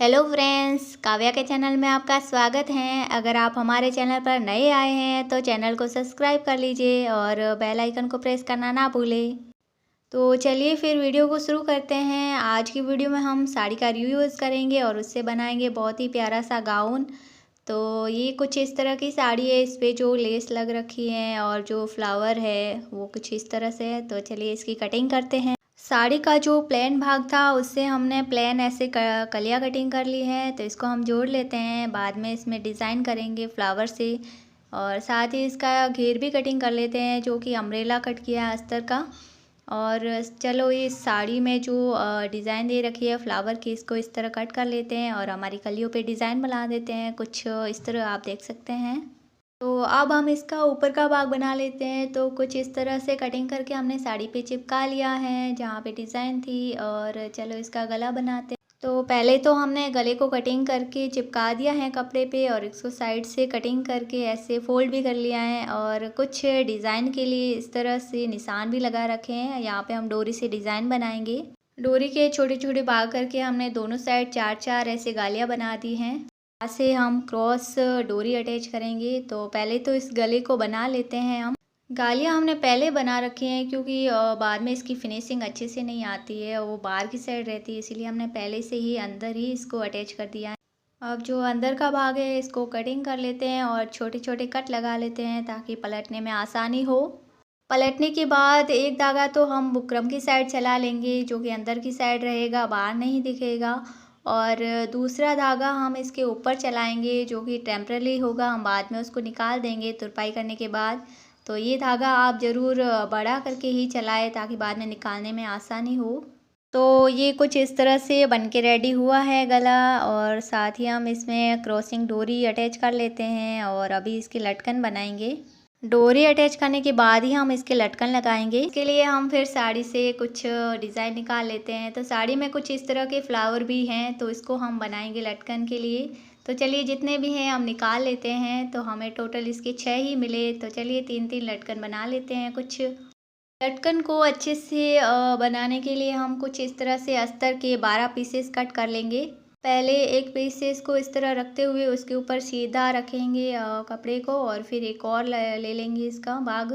Hello friends, Kavya के channel में आपका स्वागत है। अगर आप हमारे चैनल पर नए आए हैं तो चैनल को सब्सक्राइब कर लीजिए और बेल आइकन को प्रेस करना ना भूलें। तो चलिए फिर वीडियो को शुरू करते हैं। आज की वीडियो में हम साड़ी का रिव्यू यूज़ करेंगे और उससे बनाएंगे बहुत ही प्यारा सा गाउन। तो ये कुछ इस तरह की साड़ी है, इस पे जो लेस लग रखी है और जो फ्लावर है वो कुछ इस तरह से है। तो चलिए इसकी कटिंग करते हैं। साड़ी का जो प्लेन भाग था उससे हमने प्लेन ऐसे कलिया कटिंग कर ली है, तो इसको हम जोड़ लेते हैं। बाद में इसमें डिज़ाइन करेंगे फ्लावर से और साथ ही इसका घेर भी कटिंग कर लेते हैं, जो कि अम्ब्रेला कट किया है अस्तर का। और चलो इस साड़ी में जो डिज़ाइन दे रखी है फ्लावर की, इसको इस तरह कट कर लेते हैं और हमारी कलियों पे डिज़ाइन बना देते हैं कुछ इस तरह, आप देख सकते हैं। तो अब हम इसका ऊपर का भाग बना लेते हैं। तो कुछ इस तरह से कटिंग करके हमने साड़ी पे चिपका लिया है जहाँ पे डिज़ाइन थी। और चलो इसका गला बनाते हैं। तो पहले तो हमने गले को कटिंग करके चिपका दिया है कपड़े पे और इसको साइड से कटिंग करके ऐसे फोल्ड भी कर लिया है और कुछ डिज़ाइन के लिए इस तरह से निशान भी लगा रखे हैं। यहाँ पे हम डोरी से डिज़ाइन बनाएंगे। डोरी के छोटे छोटे भाग करके हमने दोनों साइड चार चार ऐसे गालियाँ बना दी हैं। यहाँ से हम क्रॉस डोरी अटैच करेंगे। तो पहले तो इस गले को बना लेते हैं हम। गालियाँ हमने पहले बना रखी हैं क्योंकि बाद में इसकी फिनिशिंग अच्छे से नहीं आती है, वो बाहर की साइड रहती है, इसीलिए हमने पहले से ही अंदर ही इसको अटैच कर दिया है। अब जो अंदर का भाग है इसको कटिंग कर लेते हैं और छोटे छोटे कट लगा लेते हैं ताकि पलटने में आसानी हो। पलटने के बाद एक धागा तो हम बुकरम की साइड चला लेंगे, जो कि अंदर की साइड रहेगा, बाहर नहीं दिखेगा। और दूसरा धागा हम इसके ऊपर चलाएंगे, जो कि टेम्पररी होगा, हम बाद में उसको निकाल देंगे तुरपाई करने के बाद। तो ये धागा आप ज़रूर बड़ा करके ही चलाएं ताकि बाद में निकालने में आसानी हो। तो ये कुछ इस तरह से बन के रेडी हुआ है गला। और साथ ही हम इसमें क्रॉसिंग डोरी अटैच कर लेते हैं और अभी इसकी लटकन बनाएंगे। डोरी अटैच करने के बाद ही हम इसके लटकन लगाएंगे। इसके लिए हम फिर साड़ी से कुछ डिज़ाइन निकाल लेते हैं। तो साड़ी में कुछ इस तरह के फ्लावर भी हैं, तो इसको हम बनाएंगे लटकन के लिए। तो चलिए जितने भी हैं हम निकाल लेते हैं। तो हमें टोटल इसके 6 ही मिले। तो चलिए 3-3 लटकन बना लेते हैं। कुछ लटकन को अच्छे से बनाने के लिए हम कुछ इस तरह से अस्तर के 12 पीसेस कट कर लेंगे। पहले एक पीसेस को इस तरह रखते हुए उसके ऊपर सीधा रखेंगे कपड़े को, और फिर एक और ले लेंगे इसका भाग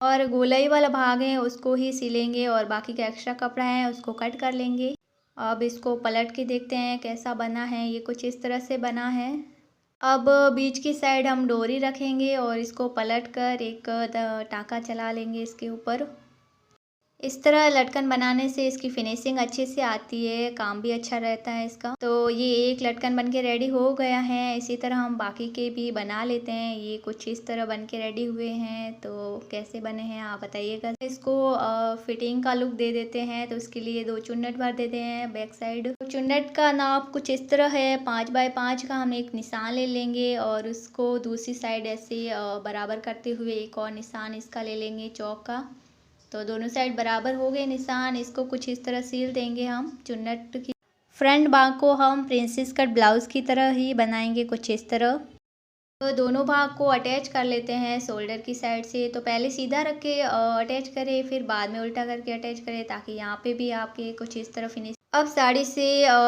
और गोलाई वाला भाग है उसको ही सिलेंगे और बाकी का एक्स्ट्रा कपड़ा है उसको कट कर लेंगे। अब इसको पलट के देखते हैं कैसा बना है। ये कुछ इस तरह से बना है। अब बीच की साइड हम डोरी रखेंगे और इसको पलट कर एक टाँका चला लेंगे इसके ऊपर। इस तरह लटकन बनाने से इसकी फिनिशिंग अच्छे से आती है, काम भी अच्छा रहता है इसका। तो ये एक लटकन बन के रेडी हो गया है। इसी तरह हम बाकी के भी बना लेते हैं। ये कुछ इस तरह बन के रेडी हुए हैं। तो कैसे बने हैं आप बताइएगा। इसको फिटिंग का लुक दे देते हैं। तो उसके लिए 2 चुन्नट भर देते हैं बैक साइड। तो चुन्नट का नाप कुछ इस तरह है, 5x5 का हम एक निशान ले लेंगे और उसको दूसरी साइड ऐसे बराबर करते हुए एक और निशान इसका ले लेंगे चौक का। तो दोनों साइड बराबर हो गए निशान। इसको कुछ इस तरह सील देंगे हम। चुन्नट की फ्रंट भाग को हम प्रिंसेस कट ब्लाउज़ की तरह ही बनाएंगे कुछ इस तरह। तो दोनों भाग को अटैच कर लेते हैं शोल्डर की साइड से। तो पहले सीधा रख के अटैच करें, फिर बाद में उल्टा करके अटैच करें ताकि यहाँ पे भी आपके कुछ इस तरह फिनिश। अब साड़ी से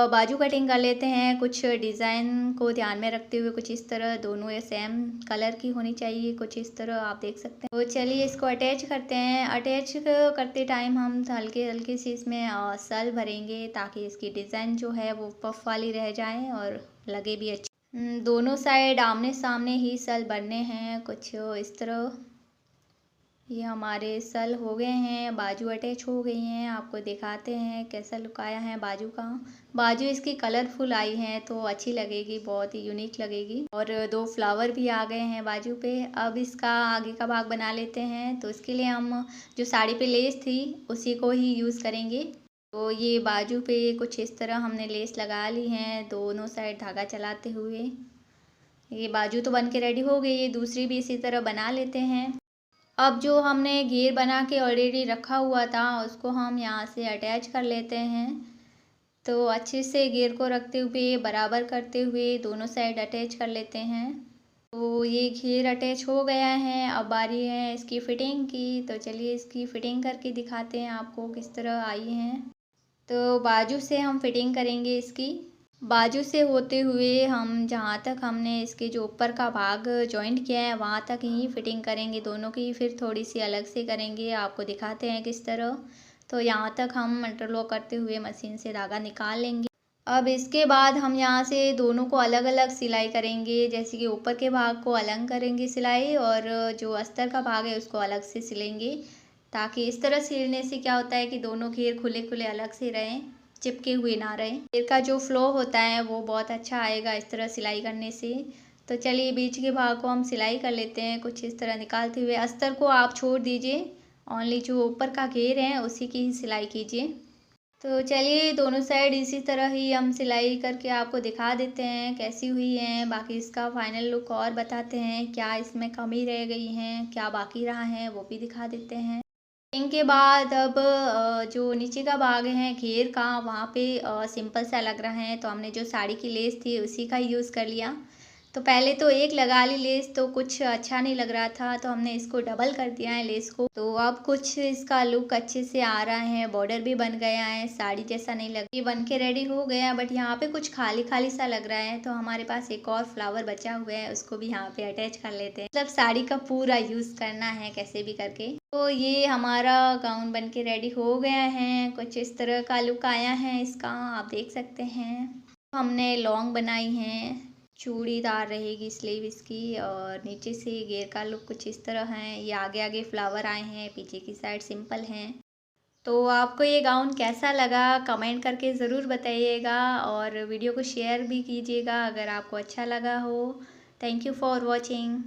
बाजू कटिंग कर लेते हैं कुछ डिज़ाइन को ध्यान में रखते हुए। कुछ इस तरह दोनों ये सेम कलर की होनी चाहिए, कुछ इस तरह आप देख सकते हैं। तो चलिए इसको अटैच करते हैं। अटैच करते टाइम हम हल्के हल्के से इसमें सल भरेंगे ताकि इसकी डिज़ाइन जो है वो पफ वाली रह जाए और लगे भी अच्छी। दोनों साइड आमने सामने ही सल बनने हैं कुछ इस तरह। ये हमारे सल हो गए हैं, बाजू अटैच हो गई हैं। आपको दिखाते हैं कैसा लुक आया है बाजू का। बाजू इसकी कलरफुल आई है तो अच्छी लगेगी, बहुत ही यूनिक लगेगी। और 2 फ्लावर भी आ गए हैं बाजू पे। अब इसका आगे का भाग बना लेते हैं। तो इसके लिए हम जो साड़ी पे लेस थी उसी को ही यूज़ करेंगे। तो ये बाजू पे कुछ इस तरह हमने लेस लगा ली है दोनों साइड धागा चलाते हुए। ये बाजू तो बन के रेडी हो गई है, दूसरी भी इसी तरह बना लेते हैं। अब जो हमने घेर बना के ऑलरेडी रखा हुआ था उसको हम यहाँ से अटैच कर लेते हैं। तो अच्छे से घेर को रखते हुए बराबर करते हुए दोनों साइड अटैच कर लेते हैं। तो ये घेर अटैच हो गया है। अब बारी है इसकी फ़िटिंग की। तो चलिए इसकी फ़िटिंग करके दिखाते हैं आपको किस तरह आई है। तो बाजू से हम फिटिंग करेंगे इसकी। बाजू से होते हुए हम जहाँ तक हमने इसके जो ऊपर का भाग जॉइंट किया है वहाँ तक ही फिटिंग करेंगे दोनों की, फिर थोड़ी सी अलग से करेंगे, आपको दिखाते हैं किस तरह। तो यहाँ तक हम इंटरलॉक करते हुए मशीन से धागा निकाल लेंगे। अब इसके बाद हम यहाँ से दोनों को अलग अलग सिलाई करेंगे, जैसे कि ऊपर के भाग को अलग करेंगे सिलाई और जो अस्तर का भाग है उसको अलग से सिलेंगे, ताकि इस तरह सिलने से क्या होता है कि दोनों घेर खुले खुले अलग से रहें, चिपके हुए ना रहें। घेर का जो फ्लो होता है वो बहुत अच्छा आएगा इस तरह सिलाई करने से। तो चलिए बीच के भाग को हम सिलाई कर लेते हैं कुछ इस तरह निकालते हुए। अस्तर को आप छोड़ दीजिए, ओनली जो ऊपर का घेर है उसी की ही सिलाई कीजिए। तो चलिए दोनों साइड इसी तरह ही हम सिलाई करके आपको दिखा देते हैं कैसी हुई है। बाकी इसका फाइनल लुक और बताते हैं, क्या इसमें कमी रह गई हैं, क्या बाकी रहा है वो भी दिखा देते हैं। इनके बाद अब जो नीचे का भाग है घेर का वहाँ पे सिंपल सा लग रहा है, तो हमने जो साड़ी की लेस थी उसी का यूज़ कर लिया। तो पहले तो एक लगा ली लेस, तो कुछ अच्छा नहीं लग रहा था, तो हमने इसको डबल कर दिया है लेस को। तो अब कुछ इसका लुक अच्छे से आ रहा है, बॉर्डर भी बन गया है, साड़ी जैसा नहीं लग, ये बन के रेडी हो गया। बट यहाँ पे कुछ खाली खाली सा लग रहा है, तो हमारे पास एक और फ्लावर बचा हुआ है, उसको भी यहाँ पे अटैच कर लेते हैं। मतलब साड़ी का पूरा यूज़ करना है कैसे भी करके। तो ये हमारा गाउन बन के रेडी हो गया है, कुछ इस तरह का लुक आया है इसका, आप देख सकते हैं। हमने लॉन्ग बनाई हैं, चूड़ीदार रहेगी स्लीव इसकी, और नीचे से घेर का लुक कुछ इस तरह है। ये आगे आगे फ्लावर आए हैं, पीछे की साइड सिंपल हैं। तो आपको ये गाउन कैसा लगा कमेंट करके ज़रूर बताइएगा, और वीडियो को शेयर भी कीजिएगा अगर आपको अच्छा लगा हो। Thank you for watching.